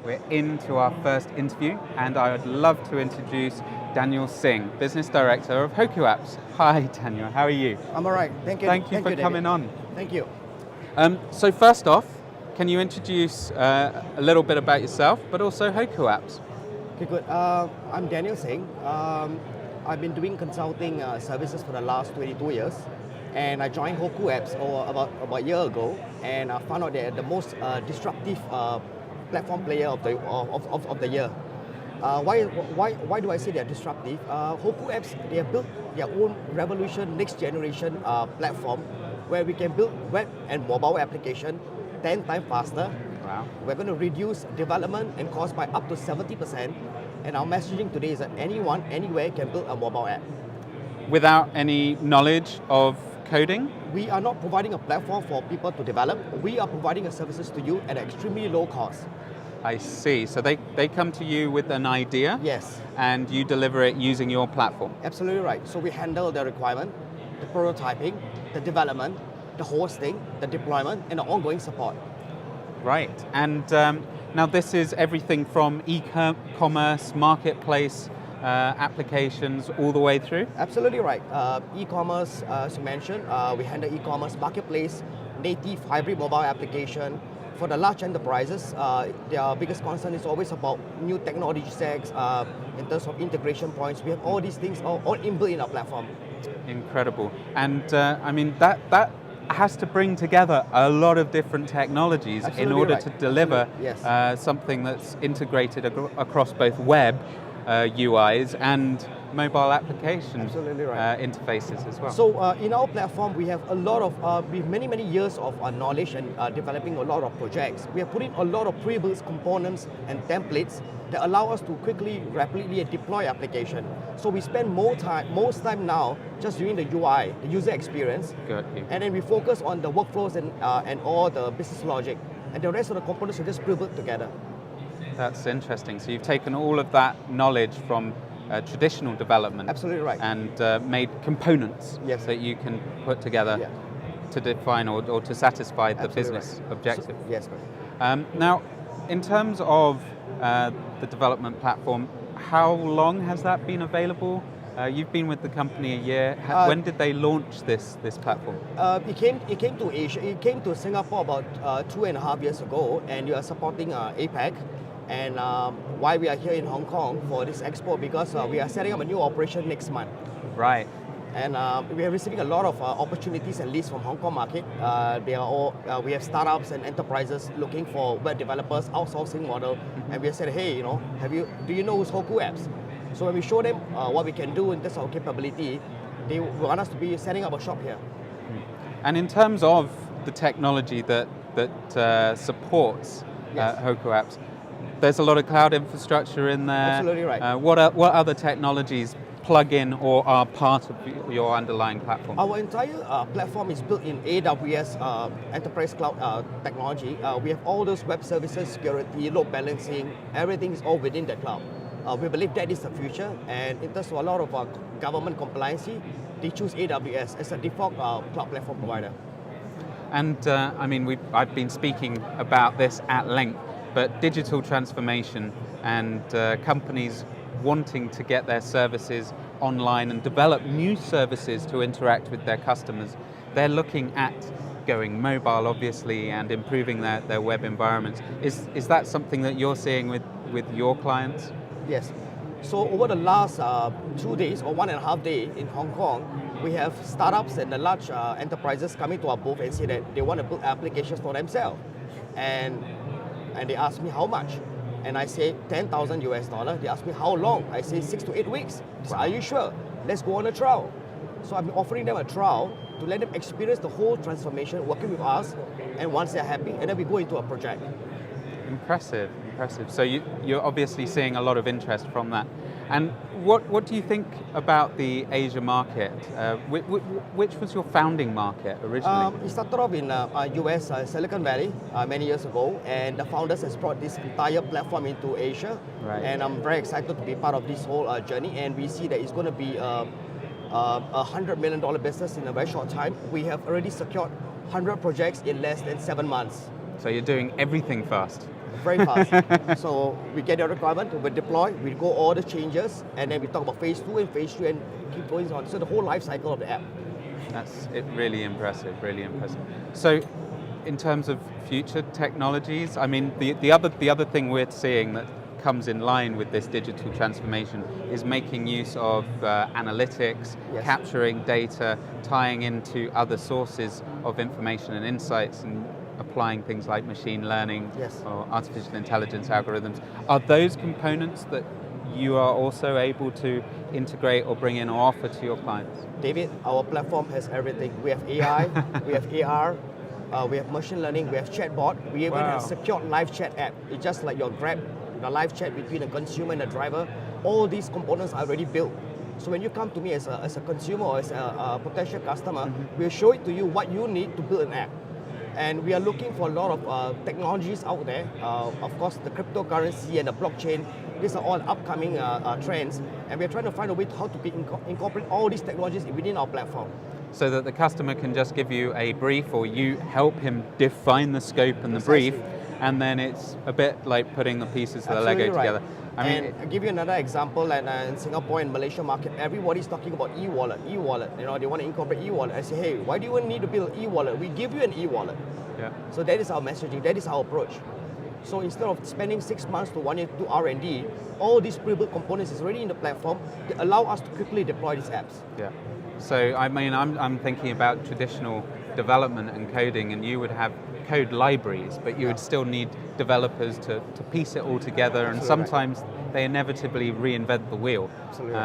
We're into our first interview, and I would love to introduce Deniel Singh, Business Director of HokuApps. Hi, Daniel. How are you? I'm all right. Thank you. Thank you for coming on. Thank you. So first off, can you introduce a little bit about yourself, but also HokuApps? Okay, good. I'm Deniel Singh. I've been doing consulting services for the last 22 years, and I joined HokuApps about a year ago, and I found out they're the most disruptive platform player of the year. Why do I say they're disruptive? HokuApps, they have built their own revolution, next generation platform where we can build web and mobile application 10 times faster. Wow. We're going to reduce development and cost by up to 70%. And our messaging today is that anyone, anywhere can build a mobile app. Without any knowledge of coding? We are not providing a platform for people to develop. We are providing services to you at an extremely low cost. I see. So they come to you with an idea? Yes. And you deliver it using your platform? Absolutely right. So we handle the requirement, the prototyping, the development, the hosting, the deployment, and the ongoing support. Right. And now this is everything from e-commerce, marketplace, applications all the way through? Absolutely right. E-commerce, as you mentioned, we handle e-commerce, marketplace, native hybrid mobile application. For the large enterprises, their biggest concern is always about new technology stacks, in terms of integration points. We have all these things all inbuilt in our platform. Incredible. And I mean, that has to bring together a lot of different technologies in order to deliver something that's integrated across both web UIs and mobile application interfaces as well. So in our platform, we have a lot of, we have many years of knowledge and developing a lot of projects. We have put in a lot of pre-built components and templates that allow us to quickly, rapidly deploy application. So we spend most time now just doing the UI, the user experience, and then we focus on the workflows and all the business logic, and the rest of the components are just pre-built together. That's interesting. So you've taken all of that knowledge from traditional development. Absolutely right. And made components that you can put together to define or to satisfy the business objective. Yes, correct. Now, in terms of the development platform, how long has that been available? You've been with the company a year. When did they launch this platform? It came to Asia. It came to Singapore about 2.5 years ago, and we are supporting APAC. And why we are here in Hong Kong for this expo, because we are setting up a new operation next month. Right. And we are receiving a lot of opportunities and leads from Hong Kong market. They are all, we have startups and enterprises looking for web developers, outsourcing model. And we said, hey, do you know who's HokuApps? So when we show them what we can do in terms of capability, they want us to be setting up a shop here. And in terms of the technology that supports HokuApps, there's a lot of cloud infrastructure in there. Absolutely right. What other technologies plug in or are part of your underlying platform? Our entire platform is built in AWS Enterprise Cloud technology. We have all those web services, security, load balancing, everything is all within the cloud. We believe that is the future, and in terms of a lot of government compliance, they choose AWS as a default cloud platform provider. And I mean, I've been speaking about this at length, but digital transformation and companies wanting to get their services online and develop new services to interact with their customers, they're looking at going mobile, obviously, and improving their web environments. Is that something that you're seeing with your clients? Yes. So over the last 2 days or 1.5 days in Hong Kong, we have startups and the large enterprises coming to our booth and say that they want to build applications for themselves. And they ask me how much. And I say $10,000. They ask me how long. I say 6 to 8 weeks. So are you sure? Let's go on a trial. So I'm offering them a trial to let them experience the whole transformation working with us. And once they're happy, and then we go into a project. Impressive. So you're obviously seeing a lot of interest from that. And what do you think about the Asia market? Which was your founding market originally? It started off in US, Silicon Valley, many years ago, and the founders has brought this entire platform into Asia. Right. And I'm very excited to be part of this whole journey, and we see that it's going to be a $100 million business in a very short time. We have already secured 100 projects in less than 7 months. So you're doing everything fast. very fast. So we get the requirement, we deploy, we go all the changes, and then we talk about phase 2 and phase 3 and keep going on. So the whole life cycle of the app. That's it. Really impressive. Really impressive. So, in terms of future technologies, I mean, the other thing we're seeing that comes in line with this digital transformation is making use of analytics, Yes. capturing data, tying into other sources of information and insights, and applying things like machine learning Yes. or artificial intelligence algorithms. Are those components that you are also able to integrate or bring in or offer to your clients? David, our platform has everything. We have AI, we have AR, we have machine learning, we have chatbot, we even have secured live chat app. It's just like your Grab, the live chat between the consumer and the driver. All these components are already built. So when you come to me as a consumer or as a potential customer, we'll show it to you what you need to build an app. And we are looking for a lot of technologies out there. Of course, the cryptocurrency and the blockchain, these are all upcoming trends. And we're trying to find a way how to incorporate all these technologies within our platform. So that the customer can just give you a brief, or you help him define the scope and the brief, and then it's a bit like putting the pieces of the Lego together. I mean, I'll give you another example. And in Singapore and Malaysia market, everybody's talking about e-wallet. You know, they want to incorporate e-wallet. I say, hey, why do you need to build e-wallet? We give you an e-wallet. Yeah. So that is our messaging. That is our approach. So instead of spending 6 months to 1 year to do R&D, all these pre-built components is already in the platform. They allow us to quickly deploy these apps. Yeah. So I mean, I'm thinking about traditional development and coding, and you would have code libraries, but you would still need developers to piece it all together, and sometimes they inevitably reinvent the wheel. Absolutely.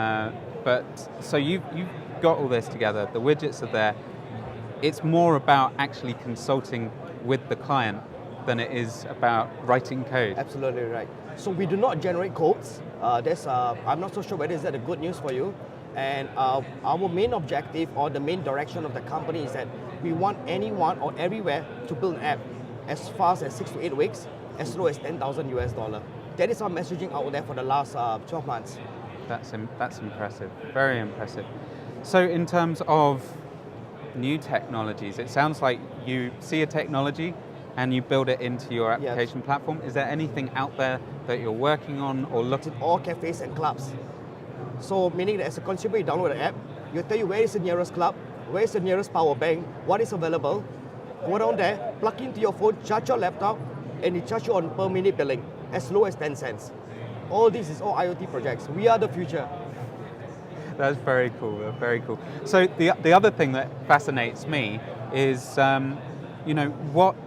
But so you've got all this together, the widgets are there. It's more about actually consulting with the client than it is about writing code. Absolutely right. So we do not generate codes. I'm not so sure whether is that a good news for you. And our main objective or the main direction of the company is that we want anyone or everywhere to build an app as fast as 6 to 8 weeks, as low as $10,000. That is our messaging out there for the last 12 months. That's impressive, very impressive. So in terms of new technologies, it sounds like you see a technology and you build it into your application platform. Is there anything out there that you're working on or looking? All cafes and clubs. So meaning that as a consumer, you download the app, you tell you where is the nearest club, where is the nearest power bank, what is available. Go down there, plug into your phone, charge your laptop, and it charge you on per minute billing, as low as 10 cents. All this is all IoT projects. We are the future. That's very cool, very cool. So the other thing that fascinates me is, what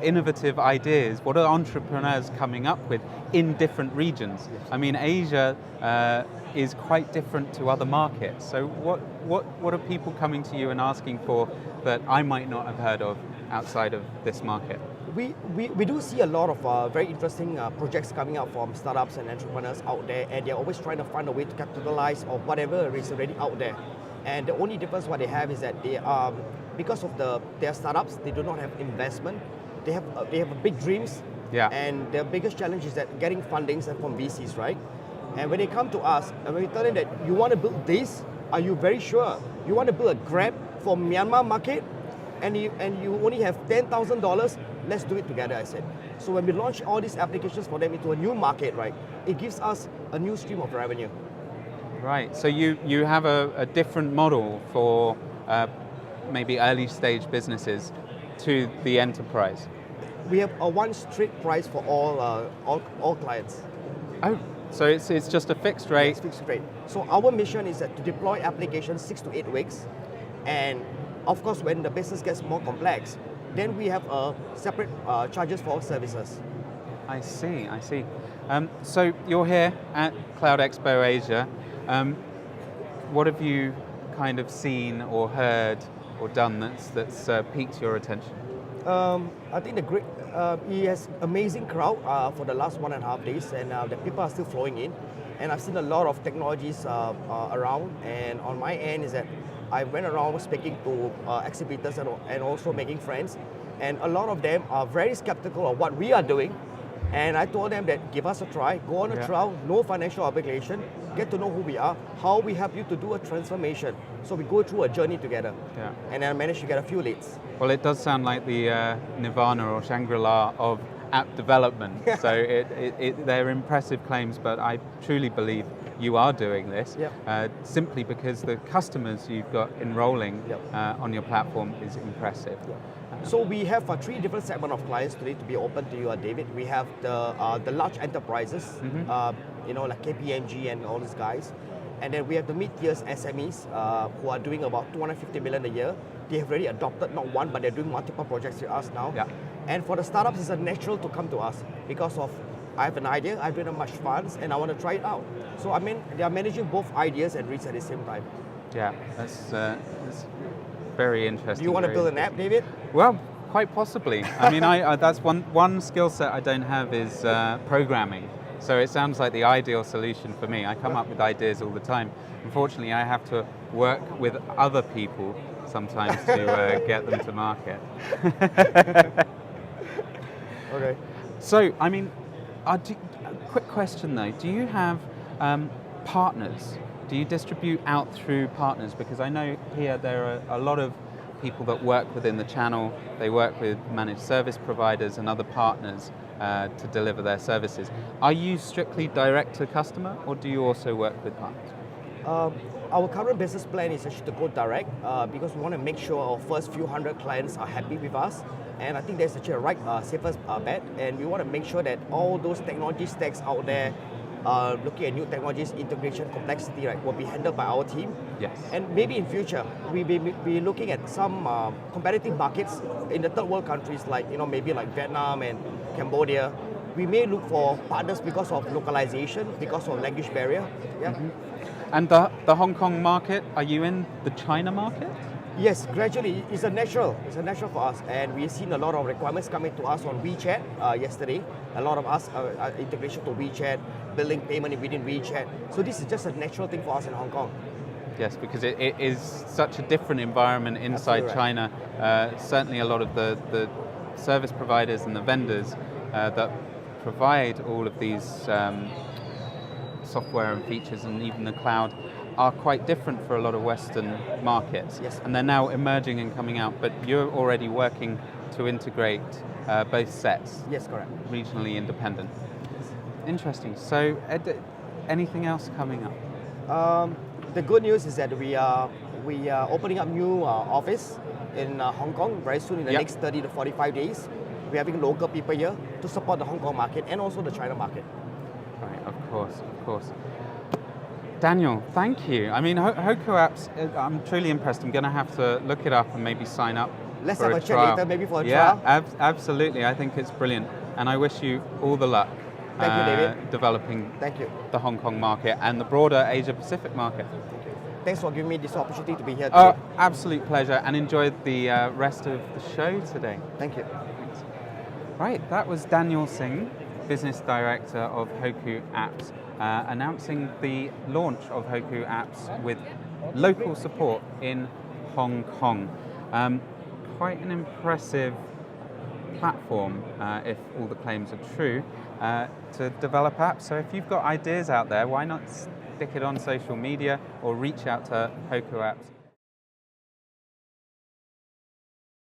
innovative ideas, what are entrepreneurs coming up with in different regions? I mean, Asia is quite different to other markets. So what are people coming to you and asking for that I might not have heard of outside of this market? We do see a lot of very interesting projects coming out from startups and entrepreneurs out there, and they're always trying to find a way to capitalize on whatever is already out there. And the only difference what they have is that they because of their startups, they do not have investment. They have big dreams, and their biggest challenge is that getting fundings from VCs, right? And when they come to us, and when we tell them that you want to build this, are you very sure? You want to build a Grab for Myanmar market, and you only have $10,000, let's do it together, I said. So when we launch all these applications for them into a new market, right, it gives us a new stream of revenue. Right, so you have a different model for maybe early stage businesses to the enterprise. We have a one strict price for all clients. Oh, so it's just a fixed rate? It's fixed rate. So our mission is that to deploy applications 6 to 8 weeks, and of course when the business gets more complex, then we have separate charges for services. I see. So you're here at Cloud Expo Asia. What have you kind of seen or heard or done that's piqued your attention? I think he has amazing crowd for the last 1.5 days, and the people are still flowing in. And I've seen a lot of technologies around, and on my end is that I went around speaking to exhibitors and also making friends, and a lot of them are very skeptical of what we are doing. And I told them that give us a try, go on a trial, no financial obligation, get to know who we are, how we help you to do a transformation. So we go through a journey together. And I managed to get a few leads. Well, it does sound like the nirvana or Shangri-La of app development. So they're impressive claims, but I truly believe you are doing this simply because the customers you've got enrolling on your platform is impressive. So we have 3 different segments of clients today to be open to you, David. We have the large enterprises, like KPMG and all these guys. And then we have the mid-tier SMEs who are doing about 250 million a year. They have already adopted not one, but they're doing multiple projects with us now. Yeah. And for the startups, it's natural to come to us because of I have an idea, I don't have much funds, and I want to try it out. So I mean, they are managing both ideas and risks at the same time. Yeah, that's very interesting. Do you want to build an app, David? Well, quite possibly. I mean, that's one skill set I don't have is programming. So it sounds like the ideal solution for me. I come up with ideas all the time. Unfortunately, I have to work with other people sometimes to get them to market. Okay. So, I mean, a quick question though. Do you have partners? Do you distribute out through partners? Because I know here there are a lot of people that work within the channel. They work with managed service providers and other partners to deliver their services. Are you strictly direct to customer, or do you also work with partners? Our current business plan is actually to go direct because we want to make sure our first few hundred clients are happy with us. And I think that's actually a right safest bet. And we want to make sure that all those technology stacks out there, looking at new technologies, integration, complexity, right, will be handled by our team. Yes. And maybe in future, we'll be looking at some competitive markets in the third world countries like, maybe like Vietnam and Cambodia. We may look for partners because of localization, because of language barrier. Yeah. Mm-hmm. And the Hong Kong market, are you in the China market? Yes, gradually. It's a natural for us, and we've seen a lot of requirements coming to us on WeChat yesterday. A lot of us integration to WeChat, building payment within WeChat. So this is just a natural thing for us in Hong Kong. Yes, because it is such a different environment inside China. Certainly a lot of the service providers and the vendors that provide all of these software and features and even the cloud are quite different for a lot of Western markets. Yes. And they're now emerging and coming out, but you're already working to integrate both sets. Yes, correct. Regionally independent. Interesting. So anything else coming up? The good news is that we are opening up new office in Hong Kong very soon in the next 30 to 45 days. We're having local people here to support the Hong Kong market and also the China market. Right, of course. Daniel, thank you. I mean, HokuApps, I'm truly impressed. I'm going to have to look it up and maybe sign up. Let's for have a chat later, maybe for a trial. Yeah, absolutely. I think it's brilliant. And I wish you all the luck. Thank you, David. Developing the Hong Kong market and the broader Asia Pacific market. Thanks for giving me this opportunity to be here today. Absolute pleasure, and enjoy the rest of the show today. Thank you. Thanks. Right, that was Deniel Singh, Business Director of HokuApps, announcing the launch of HokuApps with local support in Hong Kong. Quite an impressive platform, if all the claims are true, to develop apps. So if you've got ideas out there, why not stick it on social media or reach out to HokuApps